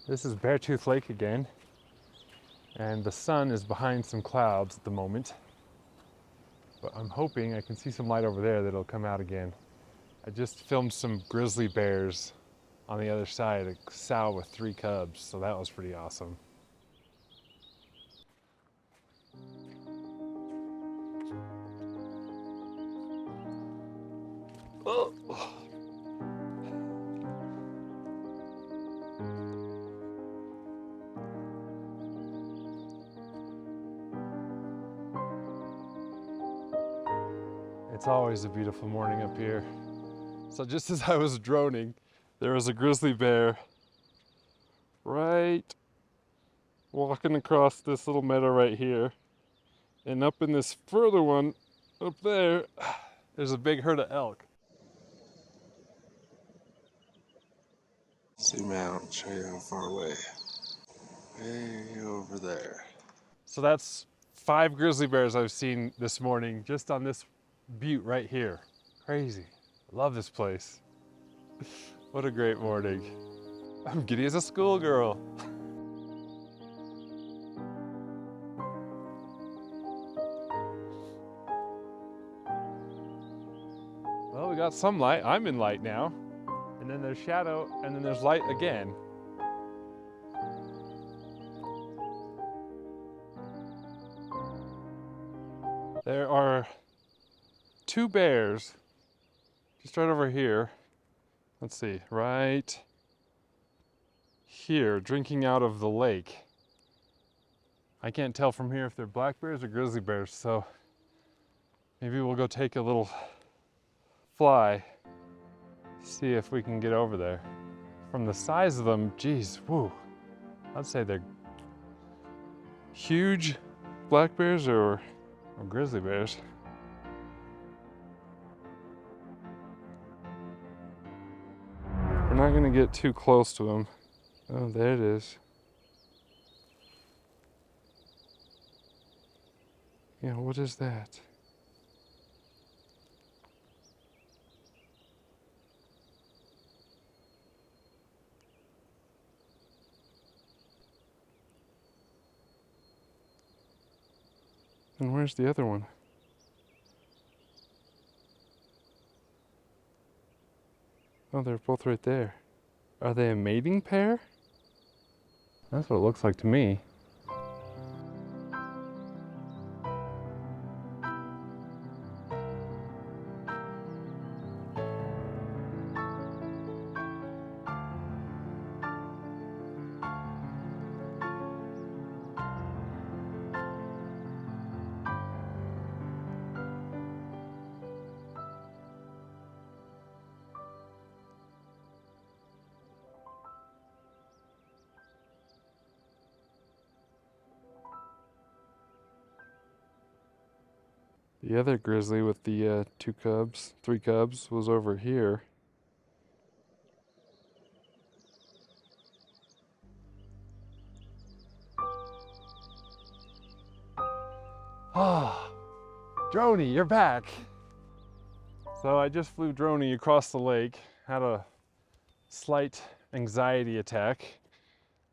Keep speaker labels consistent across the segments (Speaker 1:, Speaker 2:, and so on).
Speaker 1: This is Beartooth Lake again, and the sun is behind some clouds at the moment, but I'm hoping I can see some light over there that'll come out again. I just filmed some grizzly bears on the other side, a sow with 3 cubs, so that was pretty awesome. Oh. It's always a beautiful morning up here. So just as I was droning, there was a grizzly bear right walking across this little meadow right here. And up in this further one, up there, there's a big herd of elk.
Speaker 2: Zoom out, show you how far away. Way over there.
Speaker 1: So that's 5 grizzly bears I've seen this morning just on this butte right here. Crazy. Love this place. What a great morning. I'm giddy as a schoolgirl. Well, we got some light. I'm in light now. And then there's shadow, and then there's light again. There are 2 bears just right over here. Let's see, right here, drinking out of the lake. I can't tell from here if they're black bears or grizzly bears, so maybe we'll go take a little fly, see if we can get over there. From the size of them, geez, whoo, I'd say they're huge black bears or grizzly bears. We're not gonna get too close to them. Oh, there it is. Yeah, what is that? And where's the other one? Oh, they're both right there. Are they a mating pair? That's what it looks like to me. The other grizzly with the 2 cubs, 3 cubs, was over here. Ah, Droney, you're back. So I just flew Droney across the lake, had a slight anxiety attack,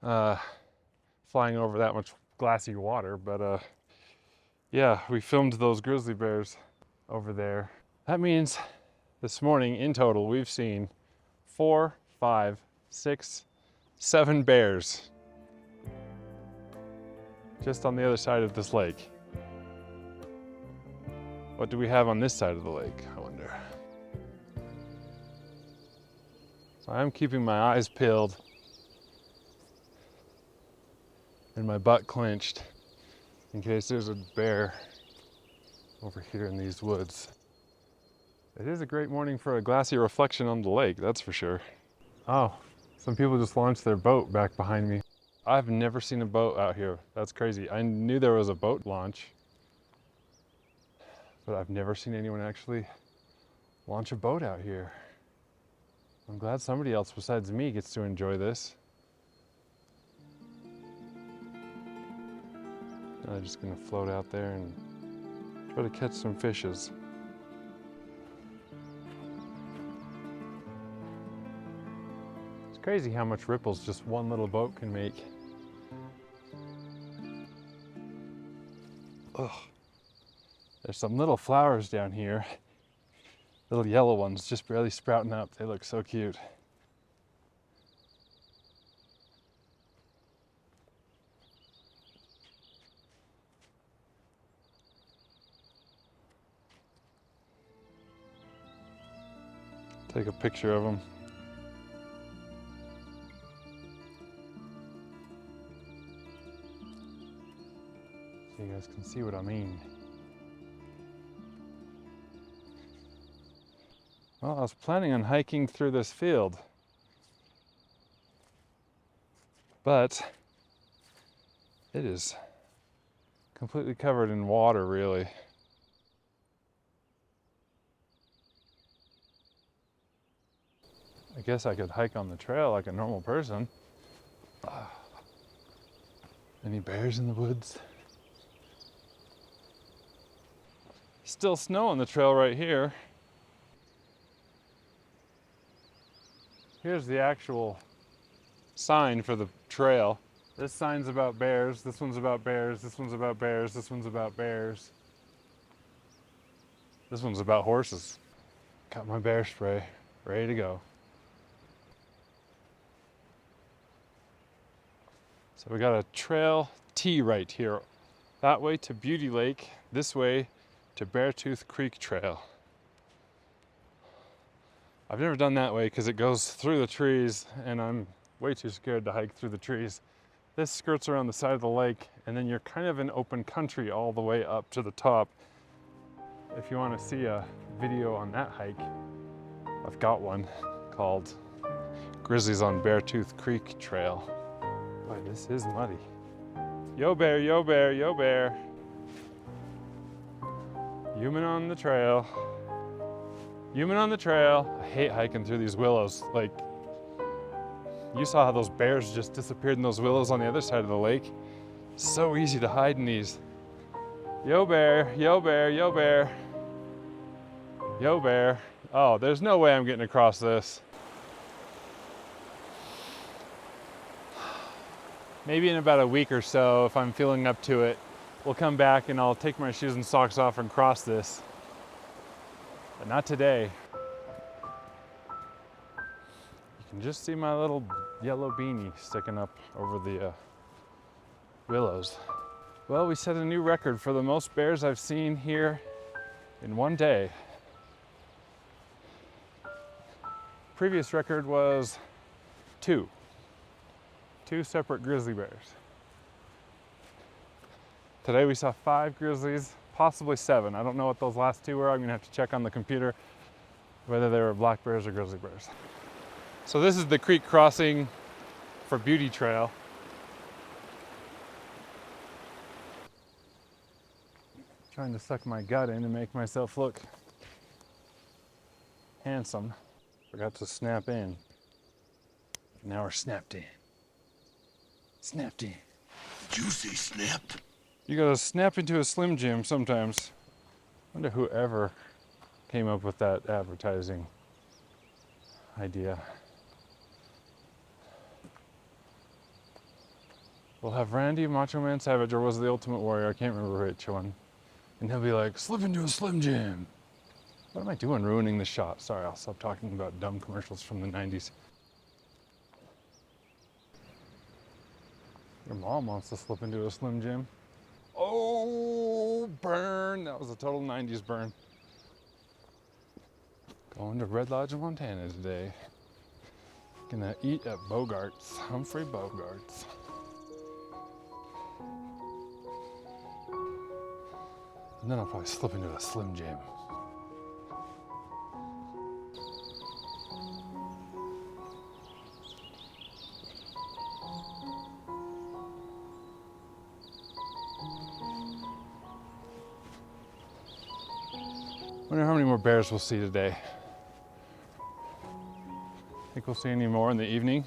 Speaker 1: flying over that much glassy water, but yeah, we filmed those grizzly bears over there. That means this morning in total we've seen 4, 5, 6, 7 bears just on the other side of this lake. What do we have on this side of the lake, I wonder? So I'm keeping my eyes peeled and my butt clenched in case there's a bear over here in these woods. It is a great morning for a glassy reflection on the lake, that's for sure. Oh, some people just launched their boat back behind me. I've never seen a boat out here. That's crazy. I knew there was a boat launch, but I've never seen anyone actually launch a boat out here. I'm glad somebody else besides me gets to enjoy this. I'm just gonna float out there and try to catch some fishes. It's crazy how much ripples just one little boat can make. Ugh. There's some little flowers down here. Little yellow ones just barely sprouting up. They look so cute. Take a picture of them. So you guys can see what I mean. Well, I was planning on hiking through this field, but it is completely covered in water, really. I guess I could hike on the trail like a normal person. Any bears in the woods? Still snow on the trail right here. Here's the actual sign for the trail. This sign's about bears, this one's about bears, this one's about bears, this one's about bears. This one's about horses. Got my bear spray, ready to go. So we got a trail T right here. That way to Beauty Lake, this way to Beartooth Creek Trail. I've never done that way because it goes through the trees and I'm way too scared to hike through the trees. This skirts around the side of the lake and then you're kind of in open country all the way up to the top. If you want to see a video on that hike, I've got one called Grizzlies on Beartooth Creek Trail. Boy, this is muddy. Yo bear, yo bear, yo bear. Human on the trail. Human on the trail. I hate hiking through these willows. Like, you saw how those bears just disappeared in those willows on the other side of the lake. So easy to hide in these. Yo bear, yo bear, yo bear. Yo bear. Oh, there's no way I'm getting across this. Maybe in about a week or so, if I'm feeling up to it, we'll come back and I'll take my shoes and socks off and cross this. But not today. You can just see my little yellow beanie sticking up over the willows. Well, we set a new record for the most bears I've seen here in one day. Previous record was two separate grizzly bears. Today we saw 5 grizzlies, possibly 7. I don't know what those last 2 were. I'm gonna have to check on the computer whether they were black bears or grizzly bears. So this is the creek crossing for Beauty Trail. Trying to suck my gut in and make myself look handsome. Forgot to snap in. Now we're snapped in. Snapped in.
Speaker 2: Juicy snapped.
Speaker 1: You gotta snap into a Slim Jim sometimes. Wonder whoever came up with that advertising idea. We'll have Randy, Macho Man Savage, or was it the Ultimate Warrior? I can't remember which one. And he'll be like, slip into a Slim Jim. What am I doing ruining the shot? Sorry, I'll stop talking about dumb commercials from the 90s. Your mom wants to slip into a Slim Jim. Oh, burn. That was a total 90s burn. Going to Red Lodge, Montana today. Gonna eat at Bogart's, Humphrey Bogart's. And then I'll probably slip into a Slim Jim. Wonder how many more bears we'll see today. Think we'll see any more in the evening?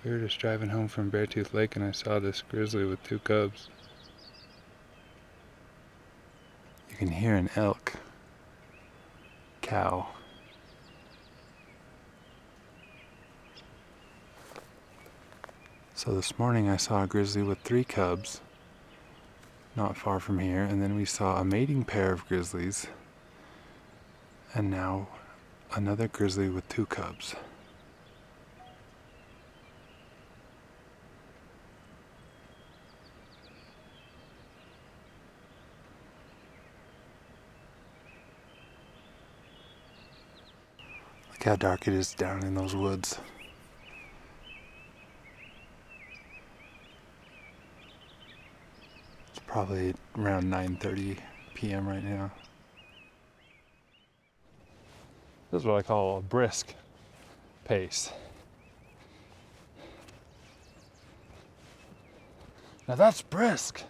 Speaker 1: We were just driving home from Beartooth Lake and I saw this grizzly with 2 cubs. You can hear an elk cow. So this morning I saw a grizzly with 3 cubs not far from here, and then we saw a mating pair of grizzlies, and now another grizzly with 2 cubs. Look how dark it is down in those woods. It's probably around 9:30 p.m. right now. This is what I call a brisk pace. Now that's brisk.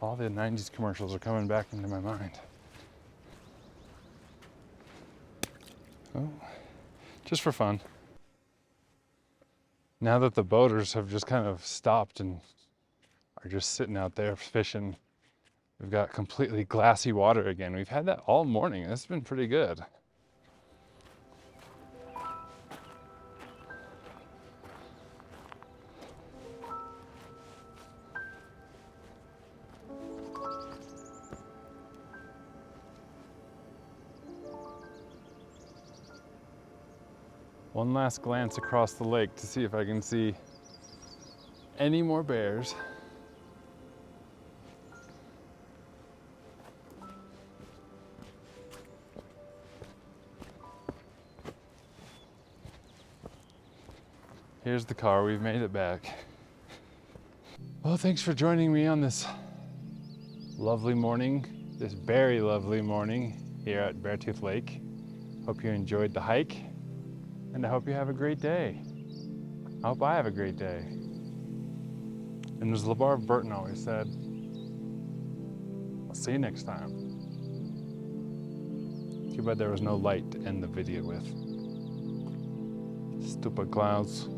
Speaker 1: All the 90s commercials are coming back into my mind. Oh, just for fun. Now that the boaters have just kind of stopped and are just sitting out there fishing, we've got completely glassy water again. We've had that all morning. It's been pretty good. One last glance across the lake to see if I can see any more bears. Here's the car, we've made it back. Well, thanks for joining me on this lovely morning, this very lovely morning here at Beartooth Lake. Hope you enjoyed the hike, and I hope you have a great day. I hope I have a great day. And as LeVar Burton always said, I'll see you next time. Too bad there was no light to end the video with. Stupid clouds.